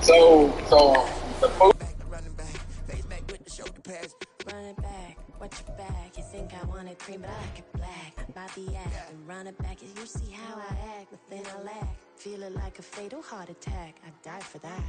So the food. Running back, face back with the shoulder pads. Run it back, watch your back. You think I wanted cream, but I like it black. About the act and run it back. You see how I act, nothing I lack. Feeling like a fatal heart attack. I die for that.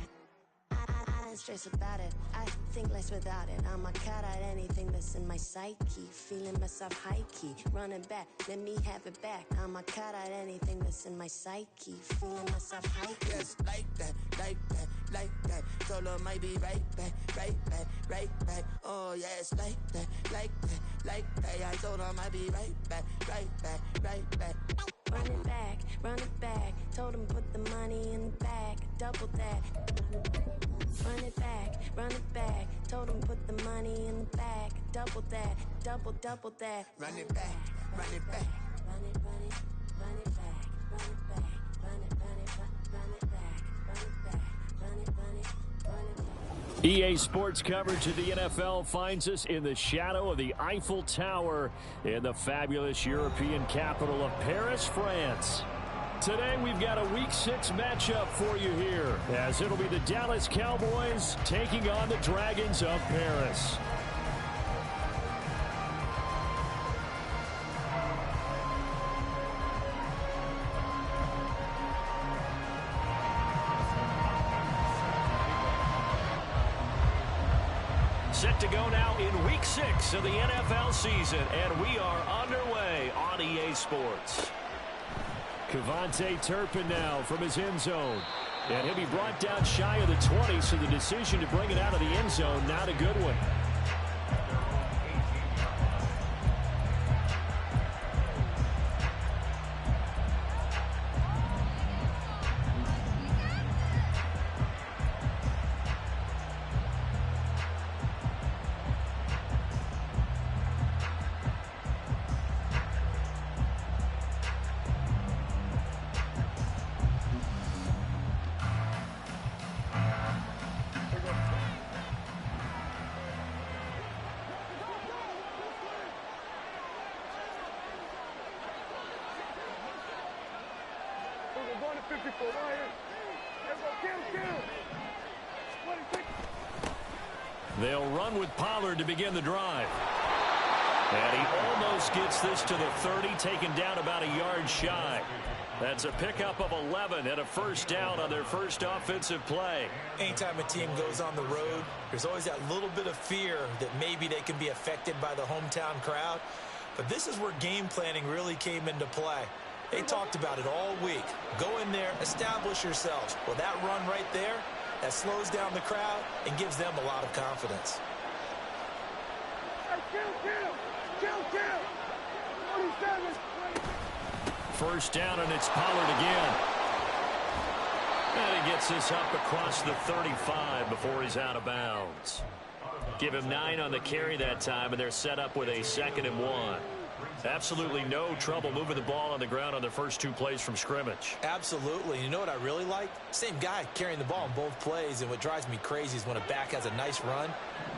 I don't stress about it. I think less without it. I'ma cut out anything that's in my psyche. Feeling myself high key. Running back, let me have it back. I'ma cut out anything that's in my psyche. Feeling myself high key. Yes, like that, like that, like that. Solo might be right back, right back, right back. Oh yes, like that, like that, like that. I told her I might be right back, right back, right back. Run it back. Told him put the money in the bag. Double that. Run it back. Told him put the money in the bag. Double that, double that. Run it back, run it back. Run it back, run it back. Run it back, run it back. Run it back, run it back. EA Sports coverage of the NFL finds us in the shadow of the Eiffel Tower in the fabulous European capital of Paris, France. Today we've got a Week 6 matchup for you here, as it'll be the Dallas Cowboys taking on the Dragons of Paris. Set to go now in Week 6 of the NFL season, and we are underway on EA Sports. Cavante Turpin now from his end zone. And he'll be brought down shy of the 20, so the decision to bring it out of the end zone, not a good one. They'll run with Pollard to begin the drive. And he almost gets this to the 30, taken down about a yard shy. That's a pickup of 11 and a first down on their first offensive play. Anytime a team goes on the road, there's always that little bit of fear that maybe they can be affected by the hometown crowd. But this is where game planning really came into play. They talked about it all week. Go in there, establish yourselves. Well, that run right there, that slows down the crowd and gives them a lot of confidence. First down, and it's Pollard again. And he gets this up across the 35 before he's out of bounds. Give him 9 on the carry that time, and they're set up with a 2nd and 1. Absolutely no trouble moving the ball on the ground on their first 2 plays from scrimmage. Absolutely. You know what I really like? Same guy carrying the ball in both plays, and what drives me crazy is when a back has a nice run,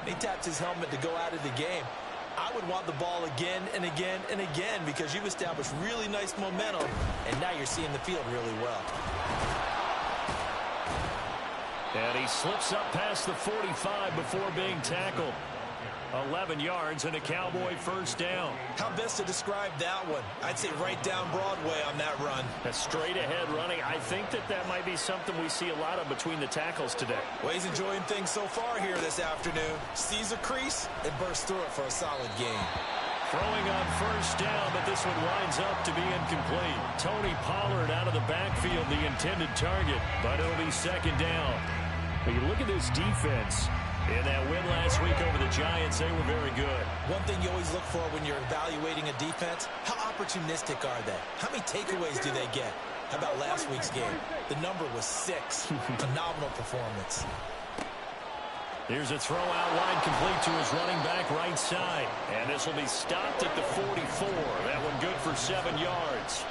he taps his helmet to go out of the game. I would want the ball again and again and again because you've established really nice momentum, and now you're seeing the field really well. And he slips up past the 45 before being tackled. 11 yards and a Cowboy first down. How best to describe that one? I'd say right down Broadway on that run. A straight ahead running. I think that might be something we see a lot of between the tackles today. Well, he's enjoying things so far here this afternoon. Sees a crease and bursts through it for a solid gain. Throwing on first down, but this one winds up to be incomplete. Tony Pollard out of the backfield, the intended target, but it'll be 2nd down. But you look at this defense. In that win last week over the Giants, they were very good. One thing you always look for when you're evaluating a defense, how opportunistic are they? How many takeaways do they get? How about last week's game? The number was 6. Phenomenal performance. Here's a throw out wide complete to his running back right side. And this will be stopped at the 44. That one good for 7 yards.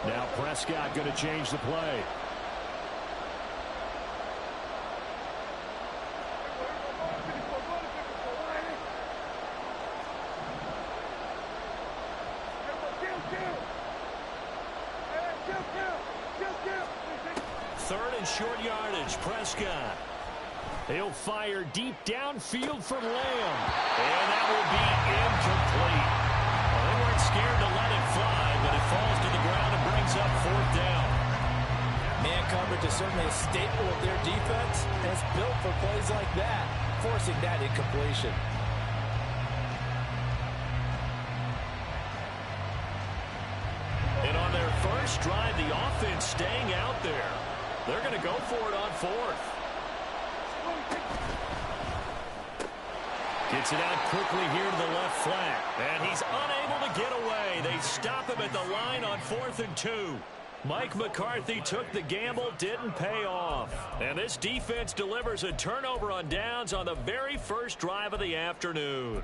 Now Prescott going to change the play. Third and short yardage, Prescott. He'll fire deep downfield for Lamb. And that will be incomplete. Well, they weren't scared to let it fly, but it falls to the ground and brings up fourth down. Man coverage is certainly a staple of their defense, and it's built for plays like that, forcing that incompletion. And on their first drive, the offense staying out there. They're going to go for it on fourth. Gets it out quickly here to the left flat. And he's unable to get away. They stop him at the line on 4th and 2. Mike McCarthy took the gamble, didn't pay off. And this defense delivers a turnover on downs on the very first drive of the afternoon.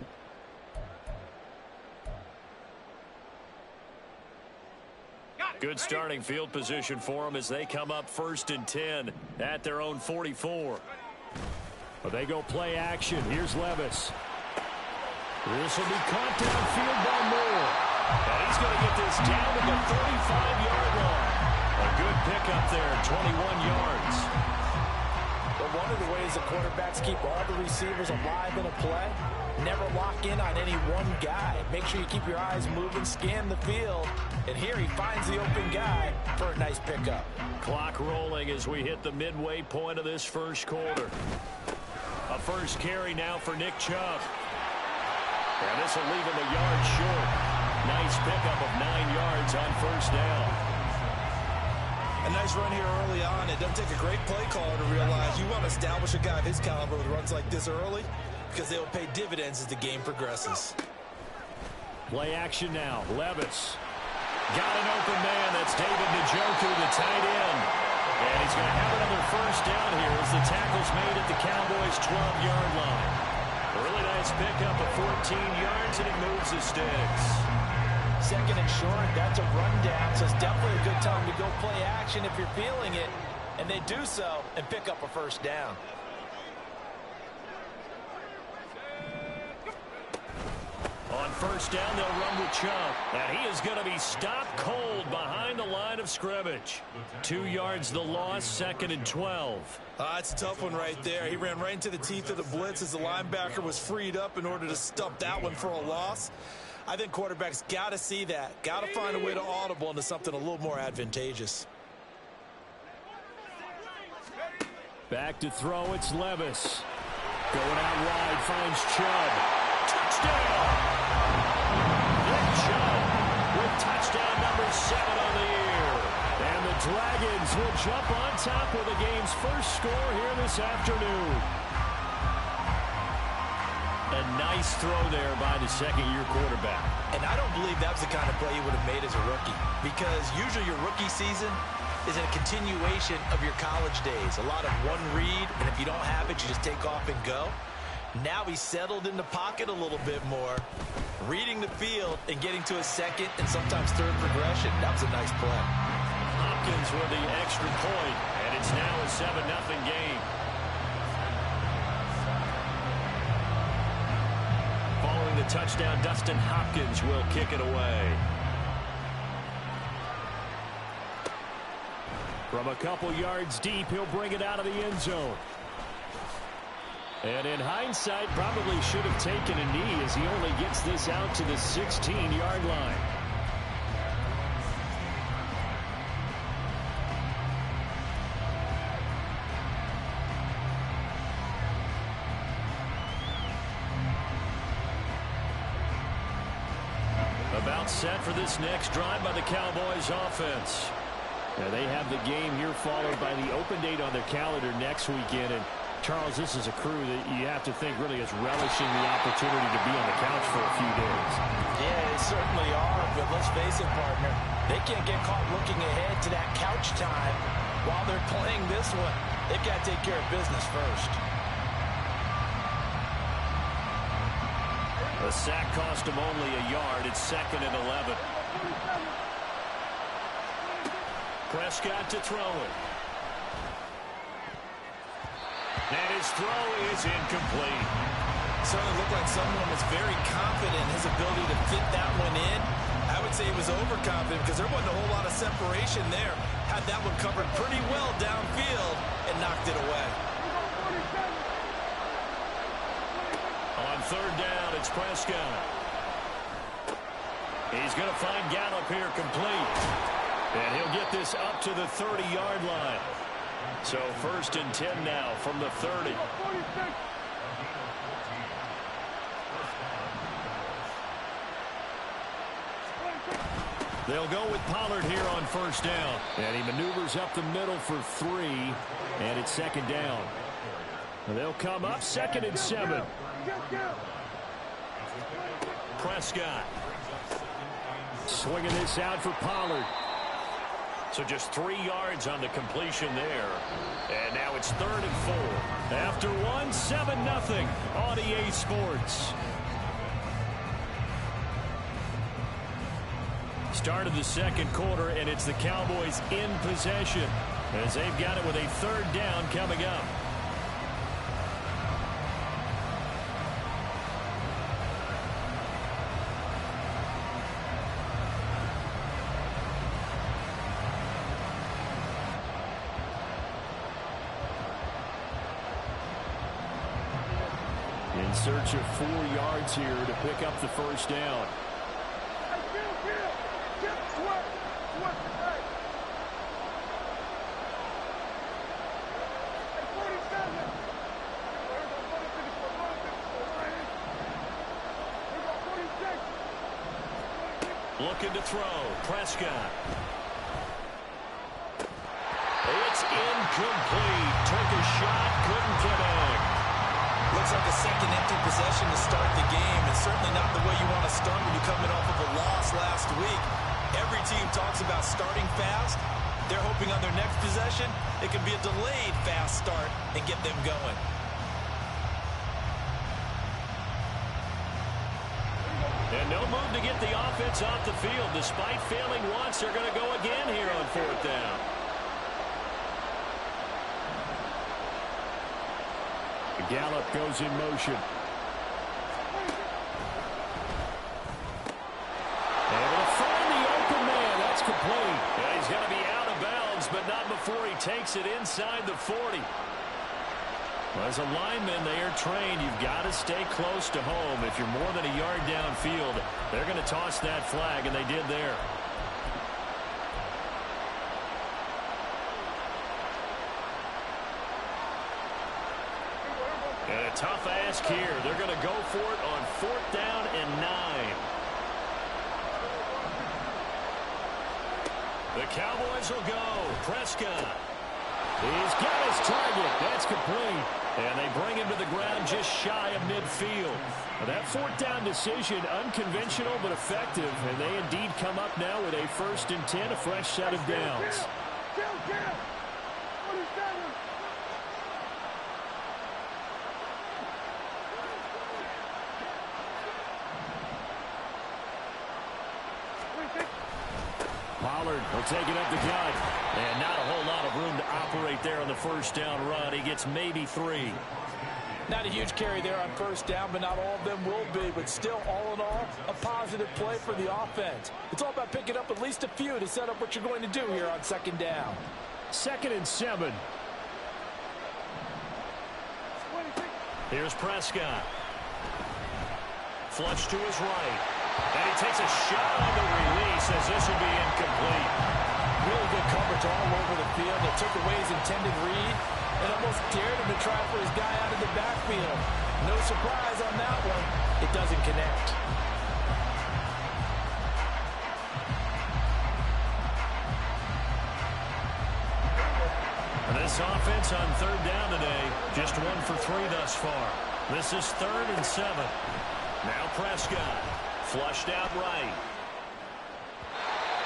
Good starting field position for them as they come up 1st and 10 at their own 44. But they go play action. Here's Levis. This will be caught downfield by Moore. And he's going to get this down to the 35-yard line. A good pickup there, 21 yards. But one of the ways the quarterbacks keep all the receivers alive in a play, never lock in on any one guy. Make sure you keep your eyes moving, scan the field. And here he finds the open guy for a nice pickup. Clock rolling as we hit the midway point of this first quarter. A first carry now for Nick Chubb. And this will leave him a yard short. Nice pickup of 9 yards on first down. A nice run here early on. It doesn't take a great play caller to realize you want to establish a guy of his caliber with runs like this early because they will pay dividends as the game progresses. Play action now. Levis. Got an open man. That's David Njoku, the tight end. And he's going to have another first down here as the tackle's made at the Cowboys' 12-yard line. A really nice pickup of 14 yards, and he moves the sticks. 2nd and short, that's a rundown, so it's definitely a good time to go play action if you're feeling it. And they do so and pick up a first down. On first down, they'll run with Chubb. And he is going to be stopped cold behind the line of scrimmage. 2 yards the loss, 2nd and 12. It's a tough one right there. He ran right into the teeth of the blitz as the linebacker was freed up in order to stump that one for a loss. I think quarterbacks got to see that. Got to find a way to audible into something a little more advantageous. Back to throw, it's Levis. Going out wide, finds Chubb. Touchdown! Nick Chubb with touchdown number 7 on the year. And the Dragons will jump on top with the game's first score here this afternoon. A nice throw there by the second-year quarterback. And I don't believe that was the kind of play he would have made as a rookie, because usually your rookie season is a continuation of your college days. A lot of one read, and if you don't have it, you just take off and go. Now he's settled in the pocket a little bit more, reading the field and getting to a second and sometimes third progression. That was a nice play. Hopkins with the extra point, and it's now a 7-0 game. Following the touchdown, Dustin Hopkins will kick it away. From a couple yards deep, he'll bring it out of the end zone. And in hindsight, probably should have taken a knee as he only gets this out to the 16-yard line. About set for this next drive by the Cowboys offense. Now they have the game here followed by the open date on their calendar next weekend. And Charles, this is a crew that you have to think really is relishing the opportunity to be on the couch for a few days. Yeah, they certainly are, but let's face it, partner. They can't get caught looking ahead to that couch time while they're playing this one. They've got to take care of business first. The sack cost him only a yard. It's 2nd and 11. Prescott to throw it. And his throw is incomplete. Certainly looked like someone was very confident in his ability to fit that one in. I would say he was overconfident confident because there wasn't a whole lot of separation there. Had that one covered pretty well downfield and knocked it away. On third down, it's Prescott. He's going to find Gallup here complete. And he'll get this up to the 30-yard line. So 1st and 10 now from the 30. They'll go with Pollard here on 1st down. And he maneuvers up the middle for 3. And it's 2nd down. And they'll come up 2nd and 7. Prescott. Swinging this out for Pollard. So just 3 yards on the completion there. And now it's 3rd and 4. After one, 7-0 on EA Sports. Start of the 2nd quarter, and it's the Cowboys in possession as they've got it with a 3rd down coming up. In search of 4 yards here to pick up the 1st down. Looking to throw. Prescott. It's incomplete. Took a shot, couldn't connect. Looks like a second empty possession to start the game, and certainly not the way you want to start when you're coming off of a loss last week. Every team talks about starting fast. They're hoping on their next possession it can be a delayed fast start and get them going. And no move to get the offense off the field. Despite failing once, they're going to go again here on 4th down. Gallup goes in motion. Able to find the open man. That's complete. Yeah, he's going to be out of bounds, but not before he takes it inside the 40. As a lineman, they are trained. You've got to stay close to home. If you're more than a yard downfield, they're going to toss that flag, and they did there. And a tough ask here. They're going to go for it on 4th down and 9. The Cowboys will go. Prescott. He's got his target. That's complete. And they bring him to the ground just shy of midfield. Now that 4th down decision, unconventional but effective. And they indeed come up now with a 1st and 10, a fresh set of downs. Pollard will take it up the gut. And not a whole lot of room to operate there on the 1st down run. He gets maybe 3. Not a huge carry there on 1st down, but not all of them will be. But still, all in all, a positive play for the offense. It's all about picking up at least a few to set up what you're going to do here on 2nd down. 2nd and 7. Here's Prescott. Flush to his right. And he takes a shot on the release as this will be incomplete. Really good coverage all over the field. They took away his intended read and almost dared him to try for his guy out of the backfield. No surprise on that one. It doesn't connect. And this offense on 3rd down today, just 1 for 3 thus far. This is 3rd and 7. Now Prescott. Flushed out right.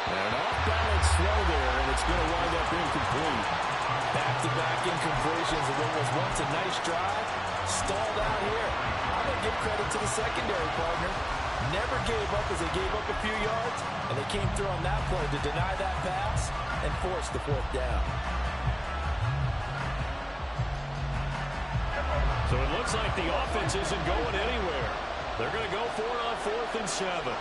And an off-balance throw there, and it's going to wind up incomplete. Back-to-back incompletions of what was once a nice drive. Stalled out here. I'm going to give credit to the secondary partner. Never gave up as they gave up a few yards, and they came through on that play to deny that pass and force the 4th down. So it looks like the offense isn't going anywhere. They're going to go for it on 4th and 7.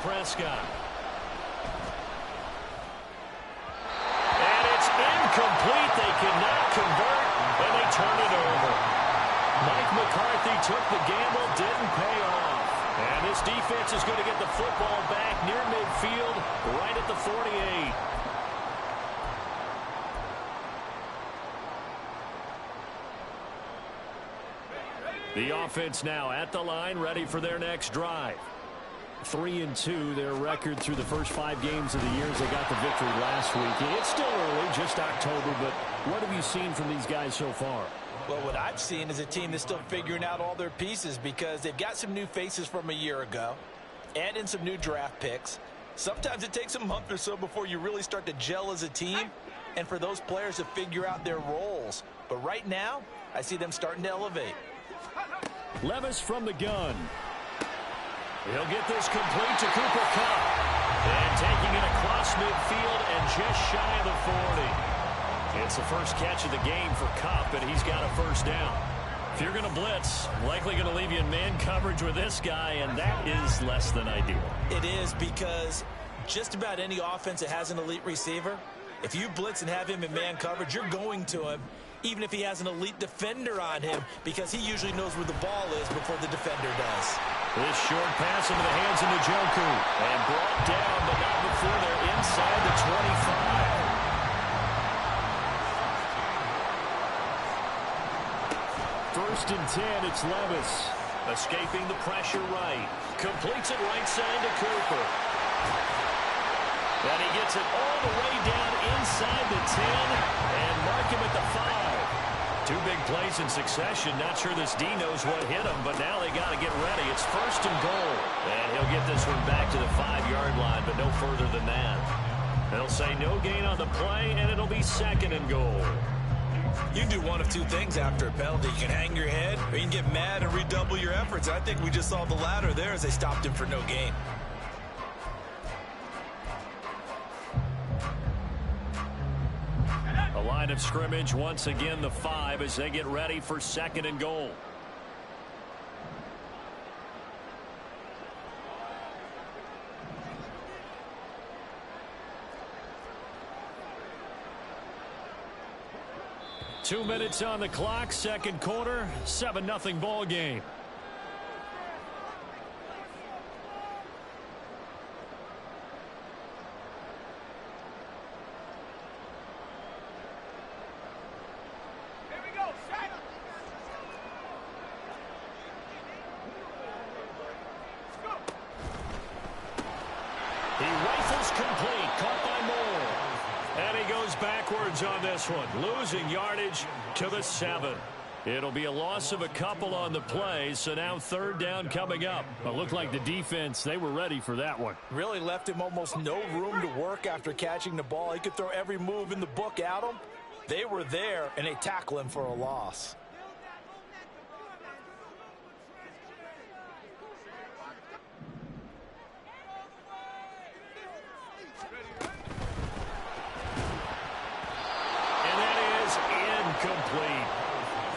Prescott. And it's incomplete. They cannot convert, and they turn it over. Mike McCarthy took the gamble, didn't pay off. And this defense is going to get the football back near midfield, right at the 48. The offense now at the line, ready for their next drive. 3-2, their record through the first 5 games of the year as they got the victory last week. It's still early, just October, but what have you seen from these guys so far? Well, what I've seen is a team that's still figuring out all their pieces because they've got some new faces from a year ago, add in some new draft picks. Sometimes it takes a month or so before you really start to gel as a team and for those players to figure out their roles. But right now, I see them starting to elevate. Levis from the gun. He'll get this complete to Cooper Kupp. And taking it across midfield and just shy of the 40. It's the first catch of the game for Kupp, and he's got a first down. If you're going to blitz, likely going to leave you in man coverage with this guy, and that is less than ideal. It is because just about any offense that has an elite receiver, if you blitz and have him in man coverage, you're going to him, even if he has an elite defender on him, because he usually knows where the ball is before the defender does. This short pass into the hands of Njoku. And brought down, but not before they're inside the 25. First and 10, it's Levis. Escaping the pressure right. Completes it right side to Cooper. And he gets it all the way down inside the 10 and mark him at the 5. 2 big plays in succession. Not sure this D knows what hit him, but now they got to get ready. It's first and goal. And he'll get this one back to the 5-yard line, but no further than that. They'll say no gain on the play, and it'll be second and goal. You can do one of 2 things after a penalty. You can hang your head, or you can get mad and redouble your efforts. I think we just saw the latter there as they stopped him for no gain. A line of scrimmage, once again the 5 as they get ready for second and goal. Two minutes on the clock, second quarter, 7-0 ball game. On this one, losing yardage to the 7. It'll be a loss of a couple on the play, so now third down coming up. It looked like the defense, they were ready for that one. Really left him almost no room to work after catching the ball. He could throw every move in the book at him. They were there, and they tackle him for a loss. Complete.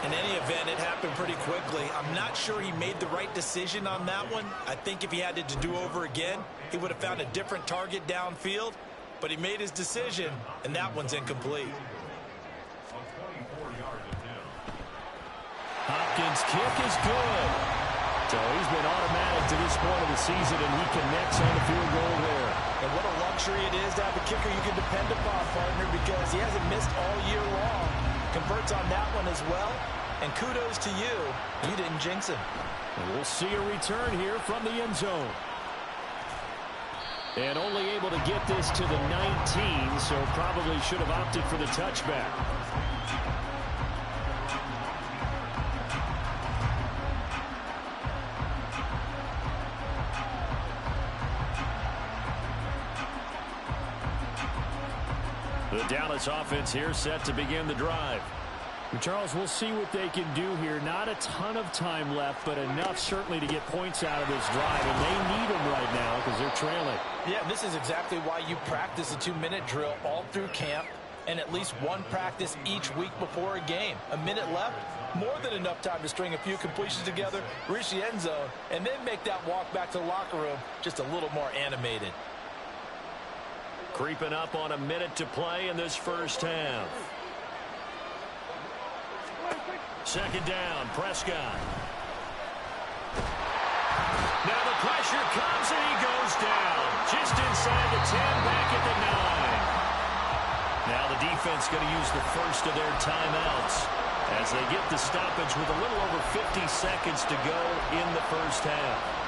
In any event, it happened pretty quickly. I'm not sure he made the right decision on that one. I think if he had it to do over again, he would have found a different target downfield. But he made his decision, and that one's incomplete. Hopkins' kick is good. So he's been automatic to this point of the season, and he connects on the field goal there. And what a luxury it is to have a kicker you can depend upon, partner, because he hasn't missed all year long. Converts on that one as well. And kudos to you. You didn't jinx him. And we'll see a return here from the end zone. And only able to get this to the 19, so probably should have opted for the touchback. The Dallas offense here set to begin the drive. And Charles, we'll see what they can do here. Not a ton of time left, but enough certainly to get points out of this drive. And they need them right now because they're trailing. Yeah, this is exactly why you practice a 2-minute drill all through camp. and at least one practice each week before a game. A minute left, more than enough time to string a few completions together, reach the end zone, and then make that walk back to the locker room just a little more animated. Creeping up on a minute to play in this first half. Second down, Prescott. Now the pressure comes and he goes down. Just inside the 10, back at the 9. Now the defense going to use the first of their timeouts as they get the stoppage with a little over 50 seconds to go in the first half.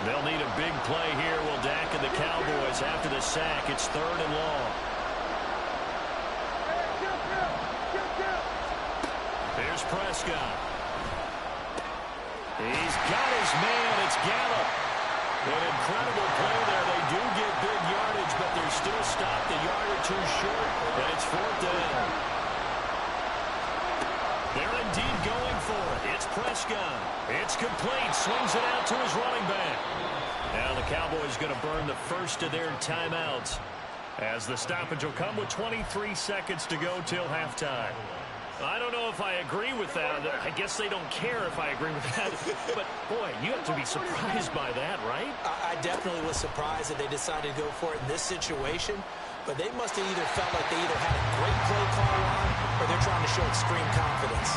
They'll need a big play here. Will Dak and the Cowboys after the sack. It's 3rd and long. Here's Prescott. He's got his man. It's Gallup. An incredible play there. They do get big yardage, but they're still stopped a yard or two short, and it's 4th down. They're indeed going for it. It's Prescott. It's complete. Swings it out to his running back. Now the Cowboys going to burn the first of their timeouts as the stoppage will come with 23 seconds to go till halftime. I don't know if I agree with that. I guess they don't care if I agree with that. But, boy, you have to be surprised by that, right? I definitely was surprised that they decided to go for it in this situation. But they must have either felt like they either had a great play call on or they're trying to show extreme confidence.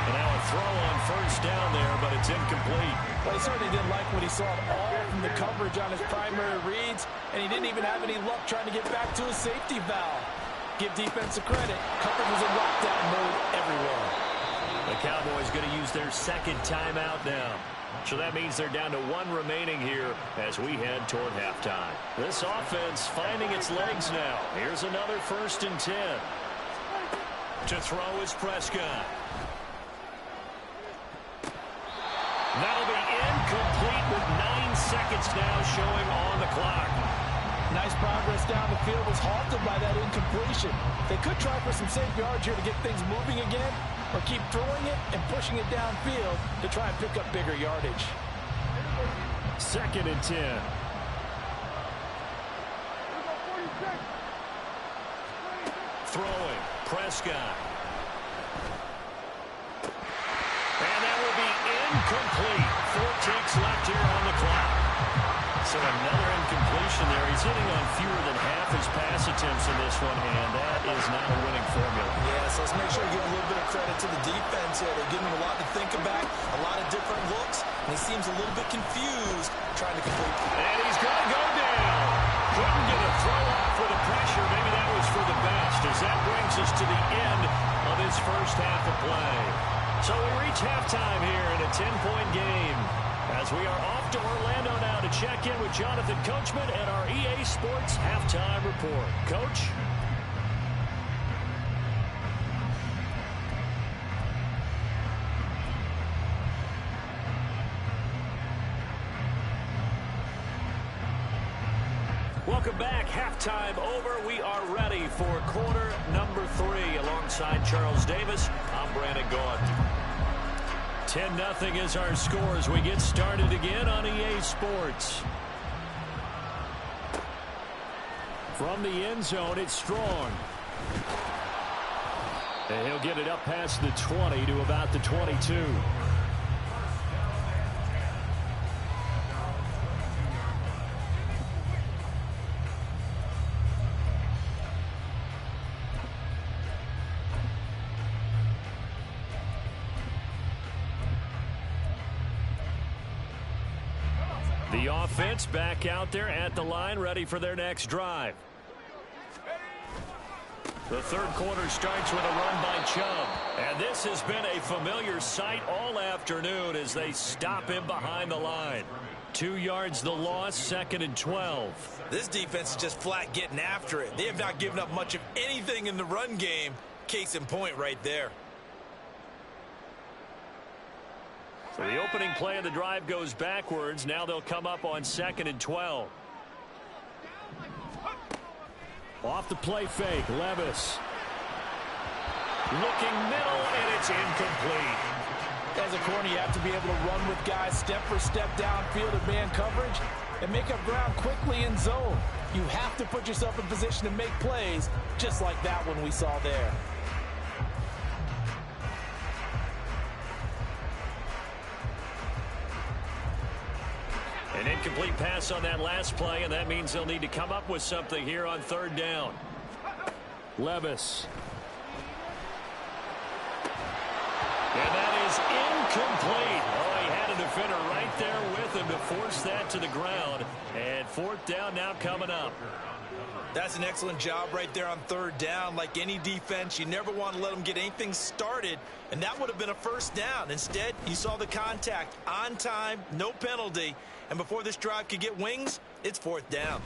And now a throw on first down there, but it's incomplete. Well, he certainly didn't like what he saw at all from the coverage on his primary reads, and he didn't even have any luck trying to get back to his safety valve. Give defense credit. Coverage was in lockdown mode everywhere. The Cowboys going to use their second timeout now. So that means they're down to 1 remaining here as we head toward halftime. This offense finding its legs now. Here's another 1st and 10. To throw is Prescott. That'll be incomplete with 9 seconds now showing on the clock. Nice progress down the field was halted by that incompletion. They could try for some safe yards here to get things moving again, or keep throwing it and pushing it downfield to try and pick up bigger yardage. 2nd and 10. Throwing, Prescott. And that will be incomplete. 4 ticks left here on the clock. So another incompletion there. He's hitting on fewer than half his pass attempts in this one, and that is not a winning formula. Yeah, so let's make sure we give a little bit of credit to the defense here. They're giving him a lot to think about, a lot of different looks, and he seems a little bit confused trying to complete. And he's going to go down. Couldn't get a throw off with the pressure. Maybe that was for the best, as that brings us to the end of this first half of play. So we reach halftime here in a 10-point game, as we are off to Orlando now to check in with Jonathan Coachman and our EA Sports Halftime Report. Coach? Welcome back. Halftime over. We are ready for quarter number 3. Alongside Charles Davis, I'm Brandon Gaudin. 10-0 is our score as we get started again on EA Sports. From the end zone, it's Strong. And he'll get it up past the 20 to about the 22. The offense back out there at the line, ready for their next drive. The third quarter starts with a run by Chubb. And this has been a familiar sight all afternoon as they stop him behind the line. 2 yards the loss, 2nd and 12. This defense is just flat getting after it. They have not given up much of anything in the run game. Case in point right there. So the opening play of the drive goes backwards. Now they'll come up on 2nd and 12. Off the play fake, Levis. Looking middle, and it's incomplete. As a corner, you have to be able to run with guys step for step downfield in man coverage and make up ground quickly in zone. You have to put yourself in position to make plays, just like that one we saw there. An incomplete pass on that last play, and that means they'll need to come up with something here on third down. Levis. And that is incomplete. Oh, he had a defender right there with him to force that to the ground. And fourth down now coming up. That's an excellent job right there on third down. Like any defense, you never want to let them get anything started, and that would have been a first down. Instead, you saw the contact on time, no penalty, and before this drive could get wings, it's fourth down.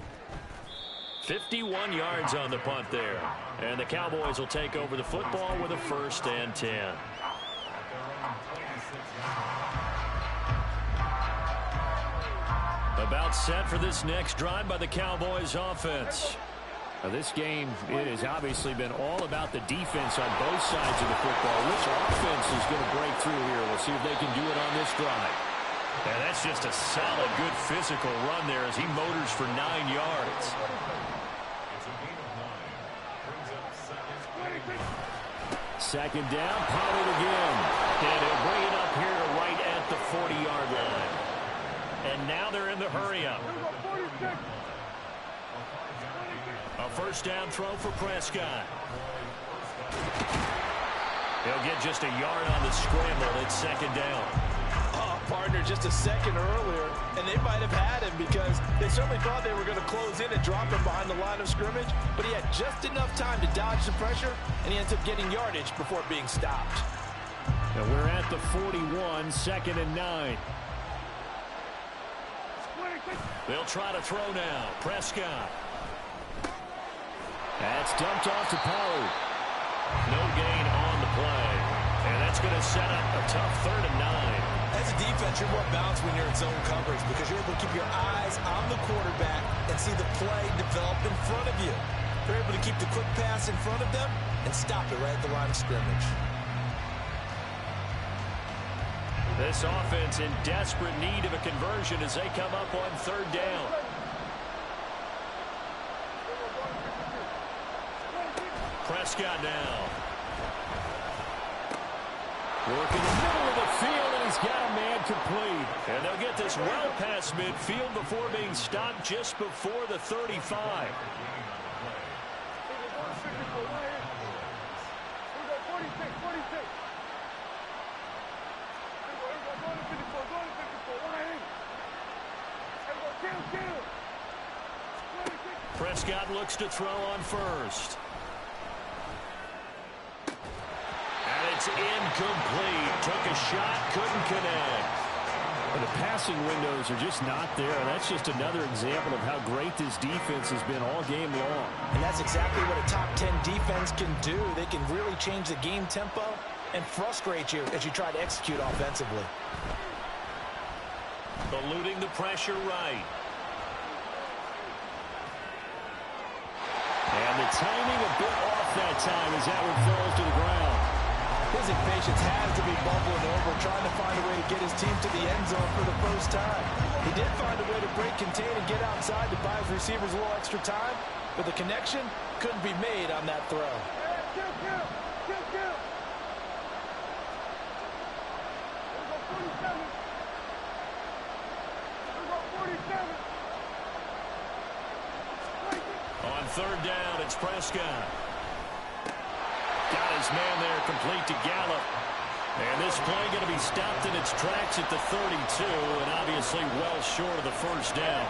51 yards on the punt there. And the Cowboys will take over the football with a 1st and 10. About set for this next drive by the Cowboys offense. Now, this game, it has obviously been all about the defense on both sides of the football. Which offense is going to break through here? We'll see if they can do it on this drive. And that's just a solid, good physical run there as he motors for 9 yards. Second down, Pollard again. And he'll bring it up here to right at the 40-yard line. And now they're in the hurry-up. A first down throw for Prescott. He'll get just a yard on the scramble. It's second down. Partner just a second earlier, and they might have had him because they certainly thought they were going to close in and drop him behind the line of scrimmage, but he had just enough time to dodge the pressure, and he ends up getting yardage before being stopped. Now we're at the 41, 2nd and 9. They'll try to throw now. Prescott. That's dumped off to Pollard. No gain on the play. And that's going to set up a tough 3rd and 9. As a defense, you're more balanced when you're in zone coverage because you're able to keep your eyes on the quarterback and see the play develop in front of you. You're able to keep the quick pass in front of them and stop it right at the line of scrimmage. This offense in desperate need of a conversion as they come up on 3rd down. Prescott now. Working the middle of the field, and he's got a man complete. And they'll get this well past midfield before being stopped just before the 35. Prescott looks to throw on first. And it's incomplete. Took a shot, couldn't connect. But the passing windows are just not there. That's just another example of how great this defense has been all game long. And that's exactly what a top 10 defense can do. They can really change the game tempo and frustrate you as you try to execute offensively. Eluding the pressure right. And the timing a bit off that time as that one falls to the ground. His impatience has to be bubbling over, trying to find a way to get his team to the end zone for the first time. He did find a way to break, contain, and get outside to buy his receivers a little extra time, but the connection couldn't be made on that throw. On 3rd down, it's Prescott. Got his man there complete to Gallup. And this play going to be stopped in its tracks at the 32, and obviously well short of the first down.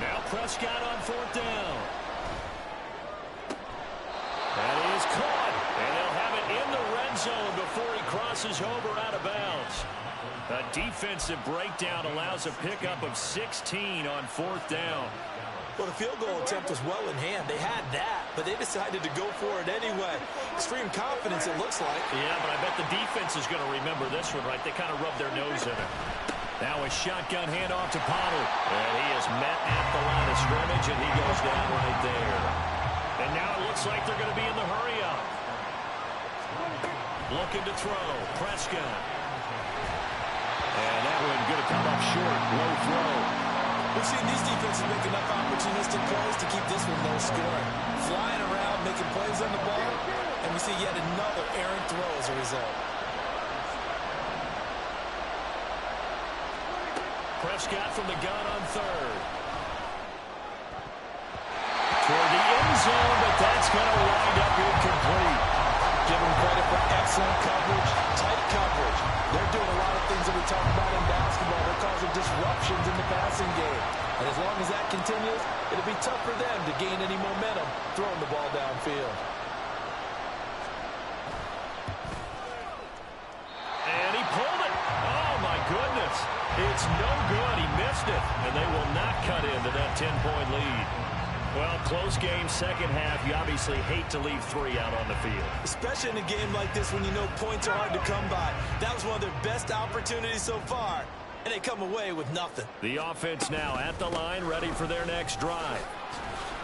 Now Prescott on 4th down. And he is caught, and they'll have it in the red zone before he crosses over out of bounds. A defensive breakdown allows a pickup of 16 on 4th down. Well, the field goal attempt was well in hand. They had that, but they decided to go for it anyway. Extreme confidence, it looks like. Yeah, but I bet the defense is going to remember this one, right? They kind of rubbed their nose in it. Now a shotgun handoff to Pollard. And he is met at the line of scrimmage, and he goes down right there. And now it looks like they're going to be in the hurry-up. Looking to throw. Prescott. And that one going to come up short. Low throw. We've seen these defenses make enough opportunistic plays to keep this one low scoring. Flying around, making plays on the ball, and we see yet another errant throw as a result. Prescott from the gun on third. Toward the end zone, but that's going to wind up incomplete. Give them credit for excellent coverage, tight coverage. They're doing a lot of things that we talk about in basketball. They're causing disruptions in the passing game. And as long as that continues, it'll be tough for them to gain any momentum throwing the ball downfield. And he pulled it. Oh, my goodness. It's no good. He missed it. And they will not cut into that 10-point lead. Well, close game, second half. You obviously hate to leave 3 out on the field. Especially in a game like this when you know points are hard to come by. That was one of their best opportunities so far, and they come away with nothing. The offense now at the line, ready for their next drive.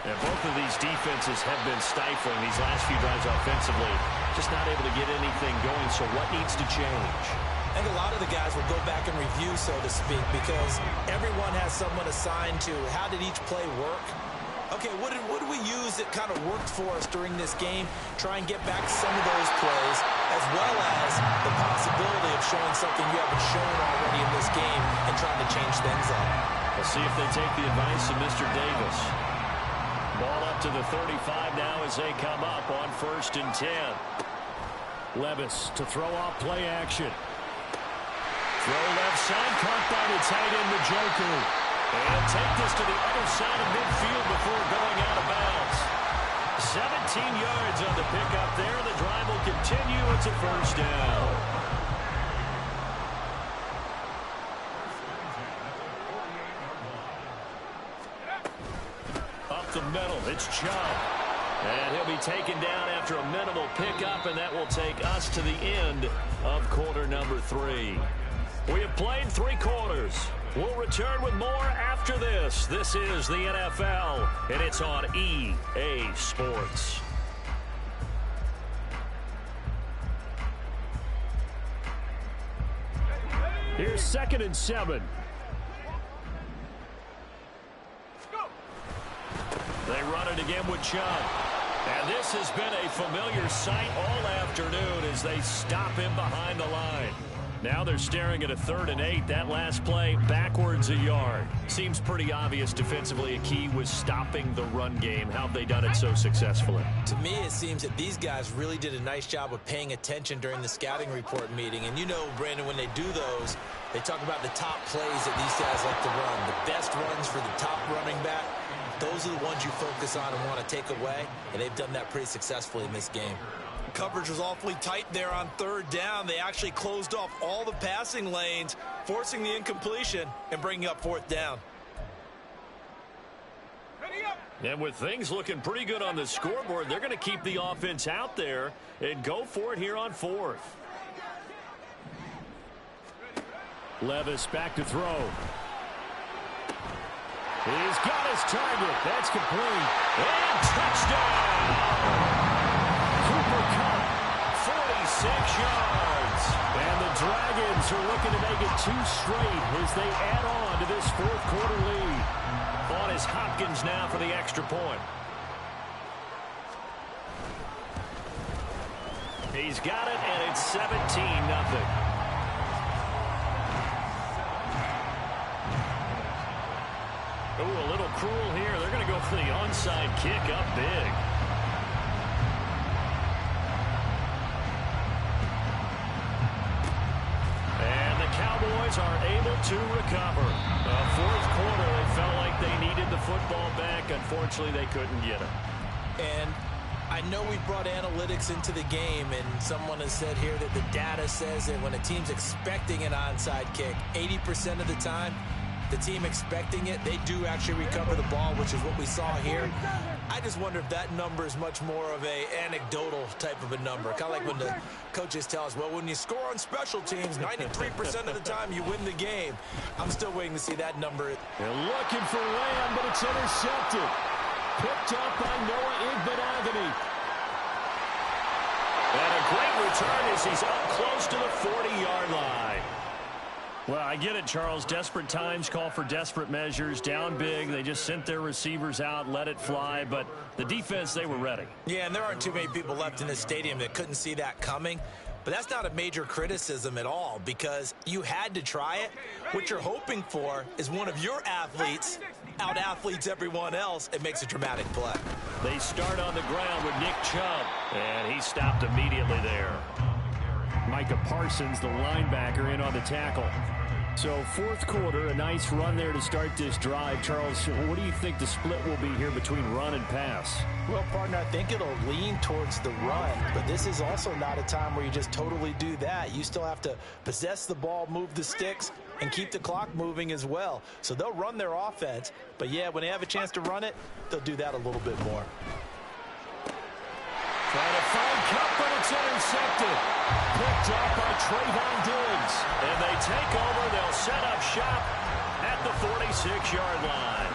And both of these defenses have been stifling these last few drives offensively. Just not able to get anything going, so what needs to change? I think a lot of the guys will go back and review, so to speak, because everyone has someone assigned to how did each play work. Okay, what did we use that kind of worked for us during this game? Try and get back some of those plays, as well as the possibility of showing something you haven't shown already in this game and trying to change things up. We'll see if they take the advice of Mr. Davis. Ball up to the 35 now as they come up on 1st and 10. Levis to throw off play action. Throw left side, caught by the tight end, the Joker. And take this to the other side of midfield before going out of bounds. 17 yards on the pickup there. The drive will continue. It's a first down. Up the middle, it's Chubb. And he'll be taken down after a minimal pickup, and that will take us to the end of quarter number 3. We have played 3 quarters. We'll return with more after this. This is the NFL, and it's on EA Sports. Here's 2nd and 7. They run it again with Chubb. And this has been a familiar sight all afternoon as they stop him behind the line. Now they're staring at a 3rd and 8. That last play, backwards a yard. Seems pretty obvious defensively a key was stopping the run game. How have they done it so successfully? To me, it seems that these guys really did a nice job of paying attention during the scouting report meeting. And you know, Brandon, when they do those, they talk about the top plays that these guys like to run. The best runs for the top running back. Those are the ones you focus on and want to take away. And they've done that pretty successfully in this game. Coverage was awfully tight there on 3rd down. They actually closed off all the passing lanes, forcing the incompletion and bringing up 4th down. And with things looking pretty good on the scoreboard, they're going to keep the offense out there and go for it here on 4th. Levis back to throw. He's got his target. That's complete. And touchdown! Cooper Kupp, 46 yards. And the Dragons are looking to make it 2 straight as they add on to this 4th quarter lead. On is Hopkins now for the extra point. He's got it, and it's 17-0. Ooh, a little cruel here. They're going to go for the onside kick up big. And the Cowboys are able to recover. 4th quarter, they felt like they needed the football back. Unfortunately, they couldn't get it. And I know we brought analytics into the game, and someone has said here that the data says that when a team's expecting an onside kick, 80% of the time, the team expecting it, they do actually recover the ball, which is what we saw here. I just wonder if that number is much more of a anecdotal type of a number. Kind of like when the coaches tell us, well, when you score on special teams, 93% of the time you win the game. I'm still waiting to see that number. They're looking for Lamb, but it's intercepted. Picked up by Noah Igbinoghene. And a great return as he's up close to the 40-yard line. Well, I get it, Charles. Desperate times call for desperate measures. Down big. They just sent their receivers out, let it fly. But the defense, they were ready. Yeah, and there aren't too many people left in this stadium that couldn't see that coming. But that's not a major criticism at all because you had to try it. What you're hoping for is one of your athletes out-athletes everyone else and makes a dramatic play. They start on the ground with Nick Chubb, and he stopped immediately there. Micah Parsons, the linebacker, in on the tackle. So fourth quarter, a nice run there to start this drive. Charles, what do you think the split will be here between run and pass? Well, partner, I think it'll lean towards the run, but this is also not a time where you just totally do that. You still have to possess the ball, move the sticks, and keep the clock moving as well. So they'll run their offense, but yeah, when they have a chance to run it, they'll do that a little bit more. Trying to find Kupp, but it's intercepted. Picked up by Trayvon Diggs. And they take over. They'll set up shop at the 46-yard line.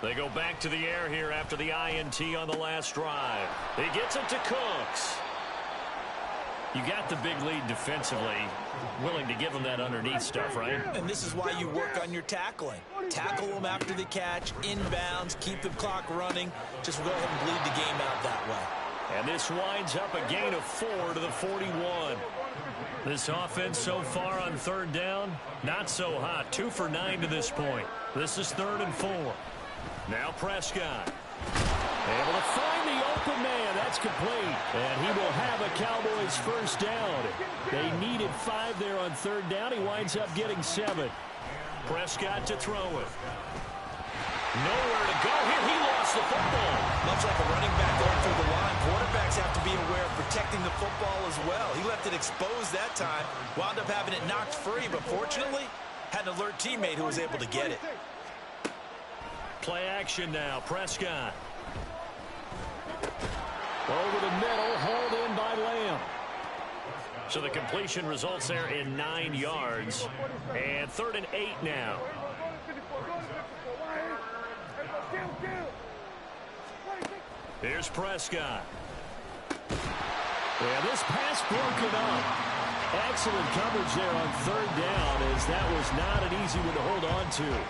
They go back to the air here after the INT on the last drive. He gets it to Cooks. You got the big lead defensively. Willing to give them that underneath stuff, right? And this is why you work on your tackling. Tackle them after the catch, inbounds, keep the clock running. Just go ahead and bleed the game out that way. And this winds up a gain of 4 to the 41. This offense so far on third down, not so hot. 2 for 9 to this point. This is 3rd and 4. Now Prescott. Able to find the open man. That's complete. And he will have a Cowboys first down. They needed 5 there on third down. He winds up getting 7. Prescott to throw it. Nowhere to go here. He lost the football. Much like a running back going through the line, quarterbacks have to be aware of protecting the football as well. He left it exposed that time. Wound up having it knocked free, but fortunately had an alert teammate who was able to get it. Play action now. Prescott. Over the middle, hauled in by Lamb. So the completion results there in 9 yards. And 3rd and 8 now. Here's Prescott. Yeah, this pass broken up. Excellent coverage there on third down, as that was not an easy one to hold on to.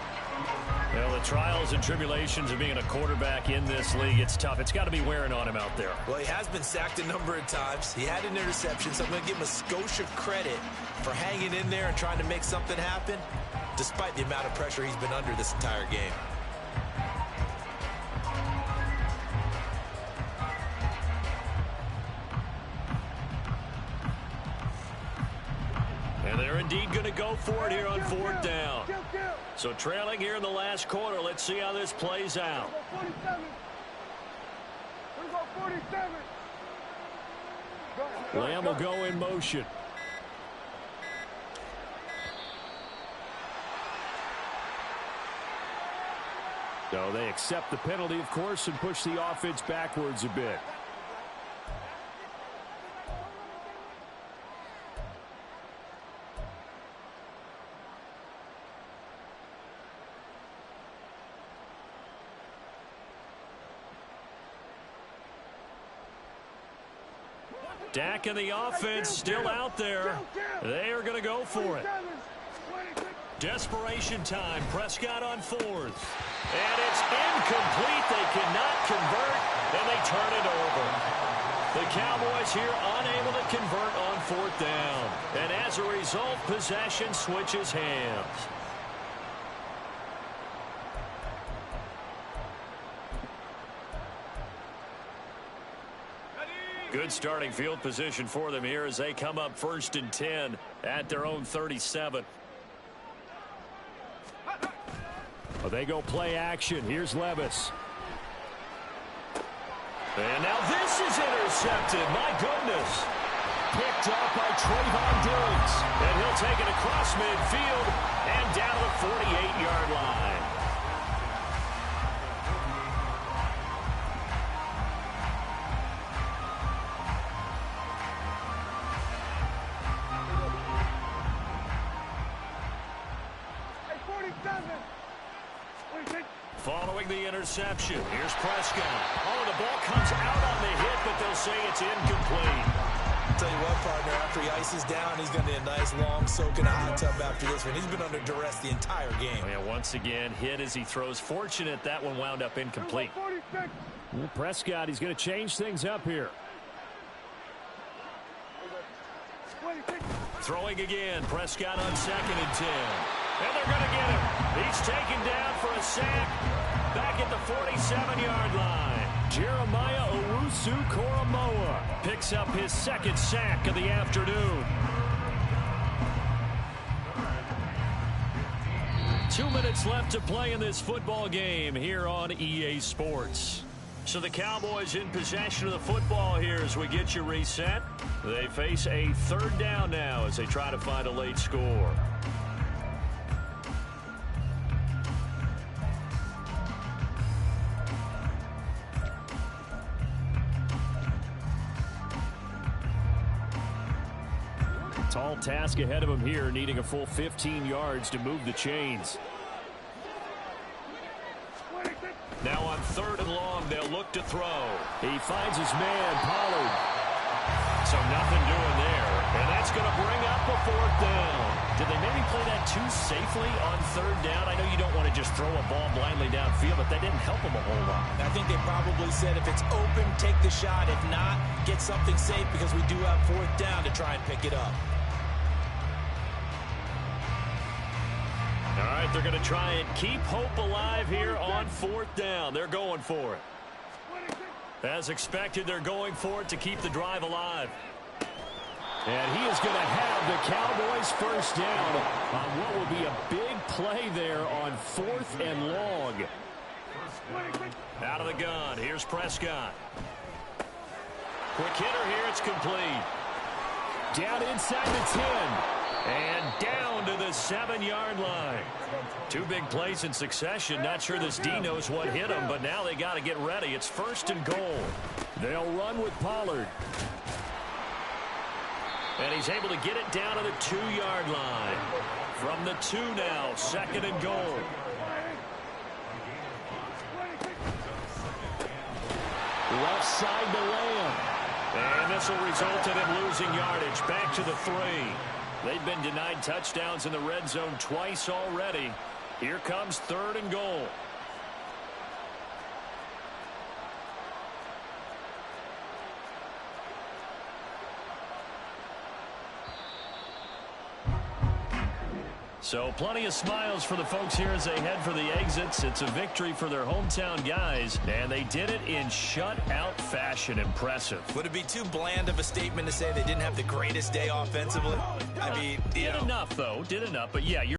Well, the trials and tribulations of being a quarterback in this league, it's tough. It's got to be wearing on him out there. Well, he has been sacked a number of times. He had an interception, so I'm going to give him a skosh of credit for hanging in there and trying to make something happen, despite the amount of pressure he's been under this entire game. And they're indeed going to go for it here on 4th down. So trailing here in the last quarter. Let's see how this plays out. Lamb will go in motion. So they accept the penalty, of course, and push the offense backwards a bit. Dak and the offense still out there. They are going to go for it. Desperation time. Prescott on 4th. And it's incomplete. They cannot convert, and they turn it over. The Cowboys here unable to convert on 4th down. And as a result, possession switches hands. Good starting field position for them here as they come up 1st and 10 at their own 37. Well, they go play action. Here's Levis. And now this is intercepted. My goodness. Picked up by Trayvon Diggs. And he'll take it across midfield and down to the 48-yard line. Following the interception, here's Prescott. Oh, the ball comes out on the hit, but they'll say it's incomplete. I'll tell you what, partner, after he ices down, he's going to need a nice long soak in a hot tub after this one. He's been under duress the entire game. Oh, yeah, once again, hit as he throws. Fortunate that one wound up incomplete. Well, Prescott, he's going to change things up here. Throwing again, Prescott on 2nd and 10. And they're going to get him. He's taken down for a sack back at the 47-yard line. Jeremiah Owusu-Koramoah picks up his 2nd sack of the afternoon. 2 minutes left to play in this football game here on EA Sports. So the Cowboys in possession of the football here as we get you reset. They face a 3rd down now as they try to find a late score. Tall task ahead of him here, needing a full 15 yards to move the chains. Now on 3rd and long, they'll look to throw. He finds his man, Pollard. So nothing doing there. And that's going to bring up a 4th down. Did they maybe play that too safely on 3rd down? I know you don't want to just throw a ball blindly downfield, but that didn't help him a whole lot. I think they probably said if it's open, take the shot. If not, get something safe because we do have 4th down to try and pick it up. All right, they're going to try and keep hope alive here on 4th down. They're going for it. As expected, they're going for it to keep the drive alive. And he is going to have the Cowboys' 1st down on what will be a big play there on 4th and long. Out of the gun, here's Prescott. Quick hitter here, it's complete. Down inside the 10. And down to the 7-yard line. 2 big plays in succession. Not sure this D knows what hit him, but now they got to get ready. It's 1st and goal. They'll run with Pollard. And he's able to get it down to the 2-yard line. From the 2 now, 2nd and goal. Left side to Lamb. And this will result in him losing yardage. Back to the 3. They've been denied touchdowns in the red zone twice already. Here comes 3rd and goal. So plenty of smiles for the folks here as they head for the exits. It's a victory for their hometown guys, and they did it in shutout fashion. Impressive. Would it be too bland of a statement to say they didn't have the greatest day offensively? I mean, Did enough, though. Did enough, but yeah, you're